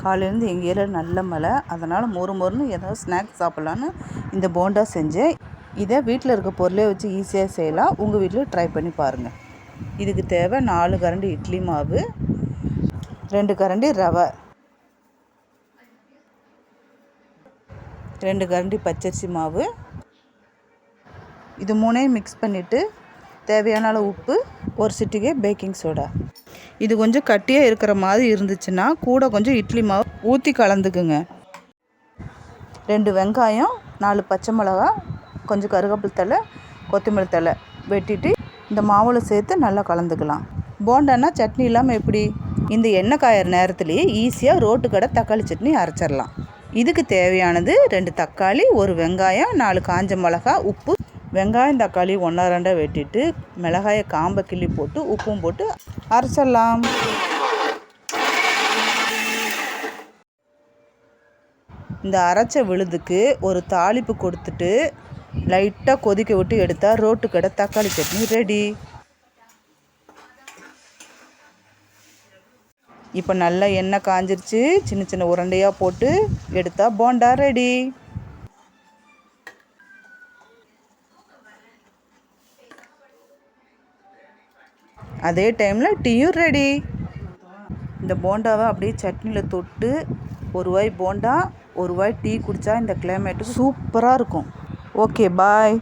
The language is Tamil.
காலையிலேருந்து எங்கள் ஏரியாவில் நல்ல மழை, அதனால் மொறுன்னு ஏதாவது ஸ்நாக்ஸ் சாப்பிட்லான்னு இந்த போண்டா செஞ்சேன். இதை வீட்டில் இருக்க பொருளே வச்சு ஈஸியாக செய்யலாம். உங்கள் வீட்டில் ட்ரை பண்ணி பாருங்கள். இதுக்கு தேவை 4 கரண்டி இட்லி மாவு, 2 கரண்டி ரவை, 2 கரண்டி பச்சரிசி மாவு. இது 3ஐயும் மிக்ஸ் பண்ணிவிட்டு தேவையான அளவு உப்பு, ஒரு சிட்டிகை பேக்கிங் சோடா. இது கொஞ்சம் கட்டியாக இருக்கிற மாதிரி இருந்துச்சுன்னா கூட கொஞ்சம் இட்லி மாவு ஊற்றி கலந்துக்குங்க. 2 வெங்காயம், 4 பச்சை மிளகா, கொஞ்சம் கருவேப்பிலை தழை, கொத்தமல்லி தழை வெட்டிட்டு இந்த மாவில் சேர்த்து நல்லா கலந்துக்கலாம். போண்டான்னா சட்னி இல்லாமல் எப்படி? இந்த எண்ணெய் காயிற நேரத்துலேயே ஈஸியாக ரோட்டு கடை தக்காளி சட்னி அரைச்சிடலாம். இதுக்கு தேவையானது 2 தக்காளி, 1 வெங்காயம், 4 காஞ்ச மிளகா, உப்பு. வெங்காயம் தக்காளி 1-2 வெட்டிட்டு மிளகாயை காம்பை கிள்ளி போட்டு உப்பும் போட்டு அரைச்சிடலாம். இந்த அரைச்ச விழுதுக்கு ஒரு தாளிப்பு கொடுத்துட்டு லைட்டாக கொதிக்க விட்டு எடுத்தால் ரோட்டு கடை தக்காளி சட்னி ரெடி. இப்போ நல்லா எண்ணெய் காஞ்சிருச்சு. சின்ன சின்ன உருண்டையாக போட்டு எடுத்தால் போண்டா ரெடி. அதே டைமில் டீயும் ரெடி. இந்த போண்டாவை அப்படியே சட்னியில் தொட்டு ஒரு வாய் போண்டா, ஒரு வாய் டீ குடித்தா இந்த கிளைமேட்டுக்கு சூப்பராக இருக்கும். ஓகே, பாய்.